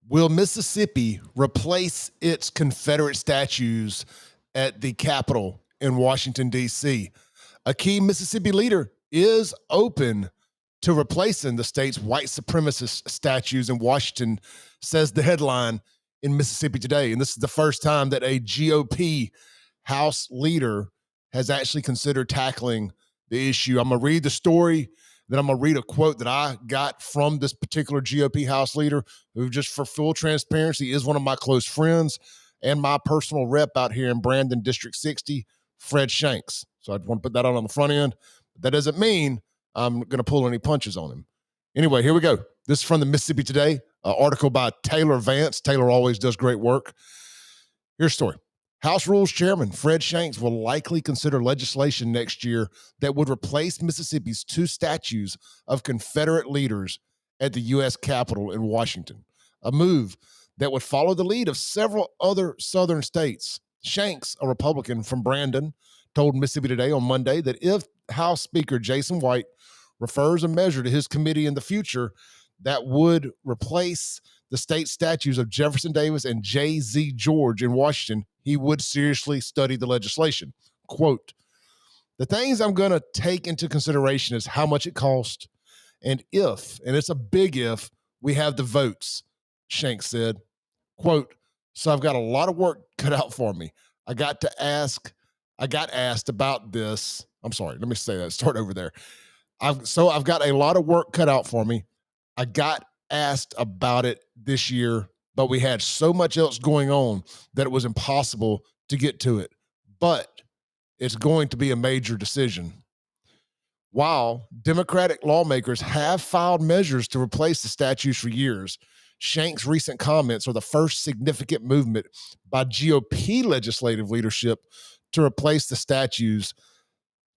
Will Mississippi replace its Confederate statues at the Capitol in Washington, D.C.? A key Mississippi leader is open to replacing the state's white supremacist statues in Washington, says the headline in Mississippi Today. And this is the first time that a GOP House leader has actually considered tackling the issue. I'm going to read the story, then I'm going to read a quote that I got from this particular GOP House leader, who, just for full transparency, is one of my close friends and my personal rep out here in Brandon, District 60, Fred Shanks. So I want to put that on the front end. That doesn't mean I'm going to pull any punches on him. Anyway, here we go. This is from the Mississippi Today, an article by Taylor Vance. Taylor always does great work. Here's the story. House Rules Chairman Fred Shanks will likely consider legislation next year that would replace Mississippi's two statues of Confederate leaders at the U.S. Capitol in Washington, a move that would follow the lead of several other southern states. Shanks, a Republican from Brandon, told Mississippi Today on Monday that if House Speaker Jason White refers a measure to his committee in the future that would replace the state statues of Jefferson Davis and J.Z. George in Washington, he would seriously study the legislation. Quote, "The things I'm going to take into consideration is how much it costs and if, and it's a big if, we have the votes," Shanks said. Quote, "So I've got a lot of work cut out for me. I got asked about this. I'm sorry, let me say that. Start over there. I've got a lot of work cut out for me. I got asked about it this year, but we had so much else going on that it was impossible to get to it. But it's going to be a major decision." While Democratic lawmakers have filed measures to replace the statues for years, Shanks' recent comments are the first significant movement by GOP legislative leadership to replace the statues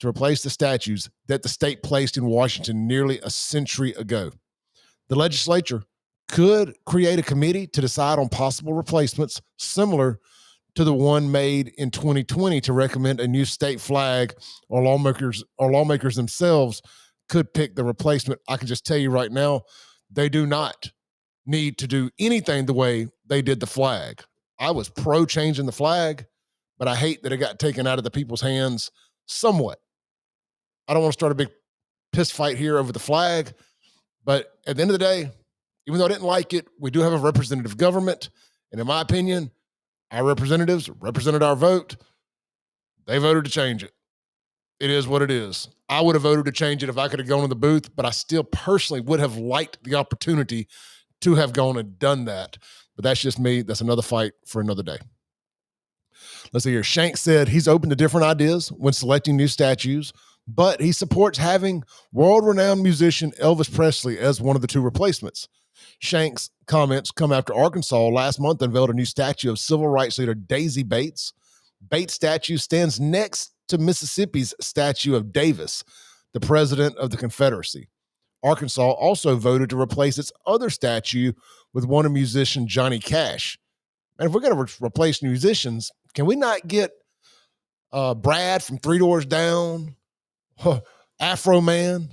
that the state placed in Washington nearly a century ago. The legislature could create a committee to decide on possible replacements similar to the one made in 2020 to recommend a new state flag, or lawmakers themselves could pick the replacement. I can just tell you right now, they do not need to do anything the way they did the flag. I was pro changing the flag, but I hate that it got taken out of the people's hands somewhat. I don't want to start a big piss fight here over the flag, but at the end of the day, even though I didn't like it, we do have a representative government. And in my opinion, our representatives represented our vote. They voted to change it. It is what it is. I would have voted to change it if I could have gone in the booth, but I still personally would have liked the opportunity to have gone and done that. But that's just me. That's another fight for another day. Let's see here. Shanks said he's open to different ideas when selecting new statues, but he supports having world-renowned musician Elvis Presley as one of the two replacements. Shanks' comments come after Arkansas last month unveiled a new statue of civil rights leader Daisy Bates. Bates' statue stands next to Mississippi's statue of Davis, the president of the Confederacy. Arkansas also voted to replace its other statue with one of musician Johnny Cash. And if we're going to replace musicians, can we not get Brad from Three Doors Down, Afro Man?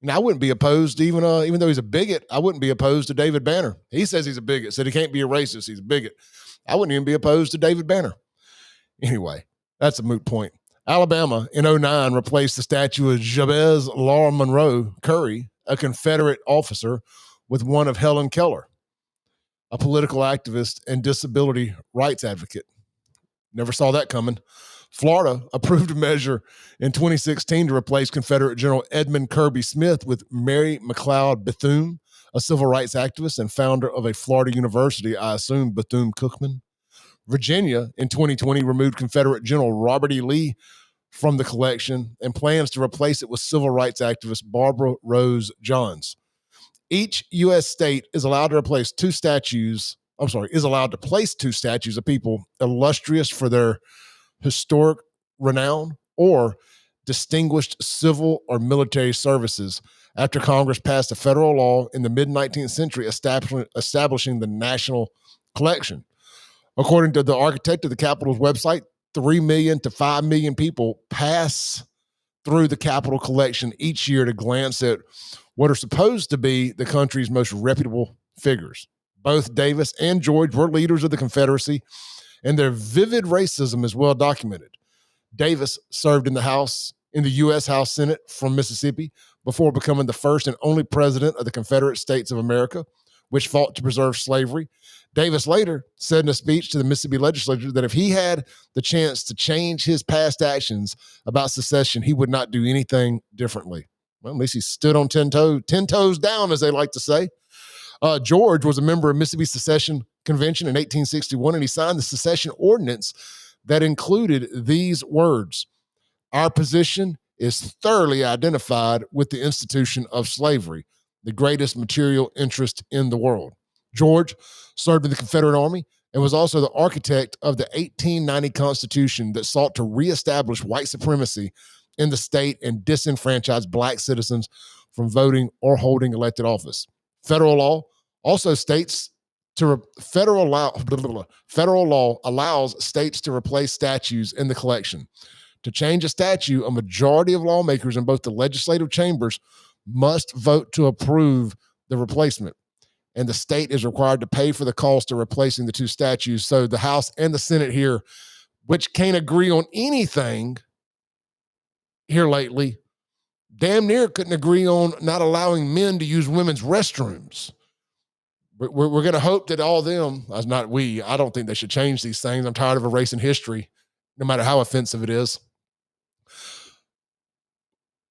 Now, I wouldn't be opposed, even though he's a bigot, I wouldn't be opposed to David Banner. He says he's a bigot, said he can't be a racist, he's a bigot. I wouldn't even be opposed to David Banner. Anyway, that's a moot point. Alabama in 2009 replaced the statue of Jabez Laura Monroe Curry, a Confederate officer, with one of Helen Keller, a political activist and disability rights advocate. Never saw that coming. Florida approved a measure in 2016 to replace Confederate General Edmund Kirby Smith with Mary McLeod Bethune, a civil rights activist and founder of a Florida university, I assume Bethune-Cookman. Virginia in 2020 removed Confederate General Robert E. Lee from the collection and plans to replace it with civil rights activist Barbara Rose Johns. Each U.S. state is allowed to place two statues of people illustrious for their historic renown or distinguished civil or military services after Congress passed a federal law in the mid-19th century establishing the national collection. According to the architect of the Capitol's website, 3 million to 5 million people pass through the Capitol collection each year to glance at what are supposed to be the country's most reputable figures. Both Davis and George were leaders of the Confederacy, and their vivid racism is well documented. Davis served in the U.S. House Senate from Mississippi before becoming the first and only president of the Confederate States of America, which fought to preserve slavery. Davis later said in a speech to the Mississippi legislature that if he had the chance to change his past actions about secession, he would not do anything differently. Well, at least he stood on 10 toes down, as they like to say. George was a member of Mississippi Secession Convention in 1861, and he signed the secession ordinance that included these words: "Our position is thoroughly identified with the institution of slavery, the greatest material interest in the world." George served in the Confederate Army and was also the architect of the 1890 Constitution that sought to reestablish white supremacy in the state and disenfranchise black citizens from voting or holding elected office. Federal law also states federal law allows states to replace statues in the collection. To change a statue, a majority of lawmakers in both the legislative chambers must vote to approve the replacement, and the state is required to pay for the cost of replacing the two statues. So the House and the Senate here, which can't agree on anything here lately, damn near couldn't agree on not allowing men to use women's restrooms. We're going to hope that all of them, not we, I don't think they should change these things. I'm tired of erasing history, no matter how offensive it is.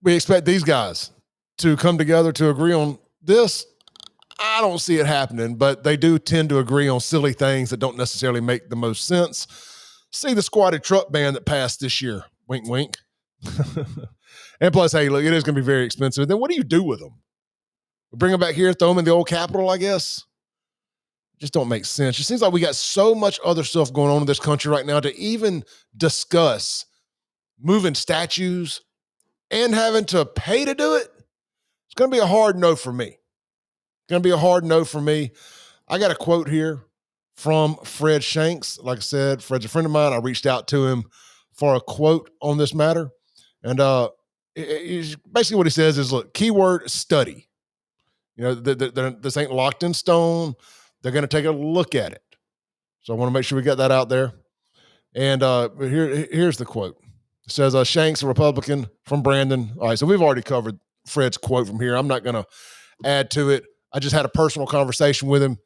We expect these guys to come together to agree on this. I don't see it happening, but they do tend to agree on silly things that don't necessarily make the most sense. See the squatted truck ban that passed this year. Wink, wink. And plus, hey, look, it is going to be very expensive. Then what do you do with them? Bring them back here, throw them in the old Capitol, I guess? Just don't make sense. It seems like we got so much other stuff going on in this country right now to even discuss moving statues and having to pay to do it. It's going to be a hard no for me. It's going to be a hard no for me. I got a quote here from Fred Shanks. Like I said, Fred's a friend of mine. I reached out to him for a quote on this matter. And basically what he says is, look, keyword study. You know, this ain't locked in stone. They're going to take a look at it. So I want to make sure we get that out there. And here's the quote. It says, Shanks, a Republican from Brandon. All right, so we've already covered Fred's quote from here. I'm not going to add to it. I just had a personal conversation with him,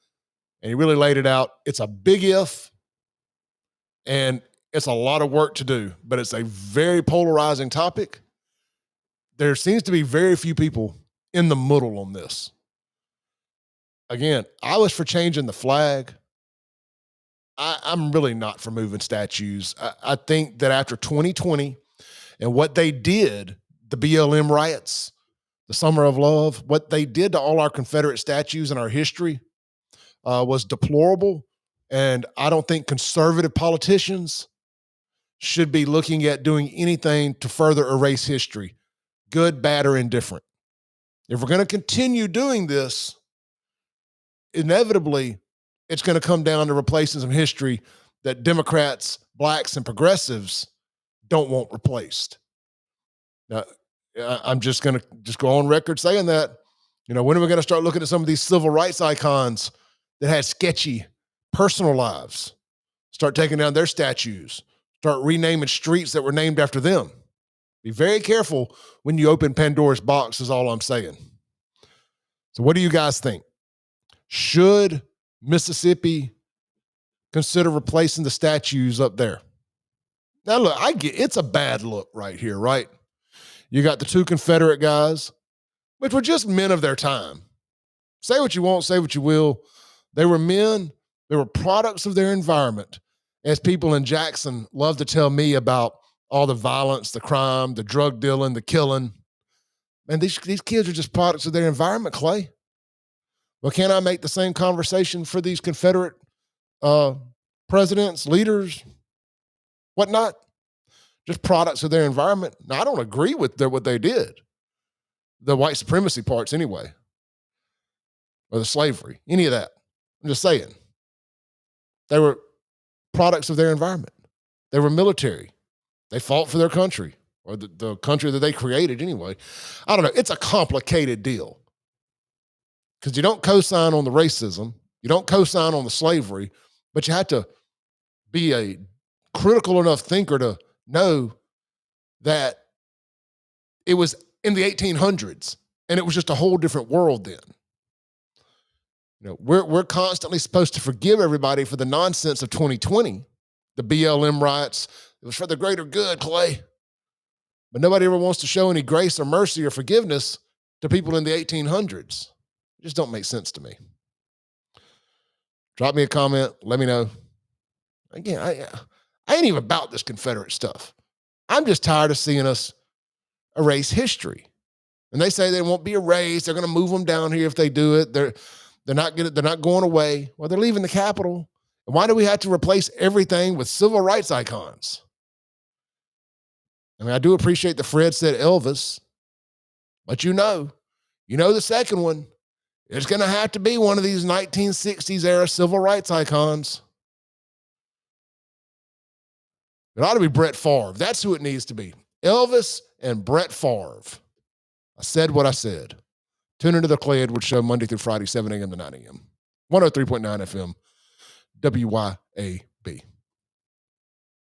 and he really laid it out. It's a big if, and it's a lot of work to do, but it's a very polarizing topic. There seems to be very few people in the middle on this. Again, I was for changing the flag. I'm really not for moving statues. I think that after 2020 and what they did, the BLM riots, the Summer of Love, what they did to all our Confederate statues in our history was deplorable. And I don't think conservative politicians should be looking at doing anything to further erase history, good, bad, or indifferent. If we're going to continue doing this, inevitably, it's going to come down to replacing some history that Democrats, blacks, and progressives don't want replaced. Now, I'm just going to go on record saying that. You know, when are we going to start looking at some of these civil rights icons that had sketchy personal lives? Start taking down their statues. Start renaming streets that were named after them. Be very careful when you open Pandora's box, is all I'm saying. So what do you guys think? Should Mississippi consider replacing the statues up there? Now, look, I get it's a bad look right here, right? You got the two Confederate guys, which were just men of their time. Say what you want, say what you will. They were men. They were products of their environment. As people in Jackson love to tell me about all the violence, the crime, the drug dealing, the killing. Man, these kids are just products of their environment, Clay. Well, can I make the same conversation for these Confederate presidents, leaders, whatnot? Just products of their environment. Now, I don't agree with what they did. The white supremacy parts anyway. Or the slavery, any of that. I'm just saying. They were products of their environment. They were military. They fought for their country, or the country that they created anyway. I don't know. It's a complicated deal. Because you don't co-sign on the racism. You don't co-sign on the slavery, but you had to be a critical enough thinker to know that it was in the 1800s and it was just a whole different world then. We're constantly supposed to forgive everybody for the nonsense of 2020, the BLM riots. It was for the greater good, Clay. But nobody ever wants to show any grace or mercy or forgiveness to people in the 1800s. It just don't make sense to me. Drop me a comment. Let me know. Again, I ain't even about this Confederate stuff. I'm just tired of seeing us erase history. And they say they won't be erased. They're going to move them down here if they do it. They're not going away. Well, they're leaving the Capitol. And why do we have to replace everything with civil rights icons? I mean, I do appreciate that Fred said Elvis, but the second one, it's going to have to be one of these 1960s era civil rights icons. It ought to be Brett Favre. That's who it needs to be. Elvis and Brett Favre. I said what I said. Tune into the Clay Edwards Show Monday through Friday, 7 a.m. to 9 a.m. 103.9 FM, WYAB.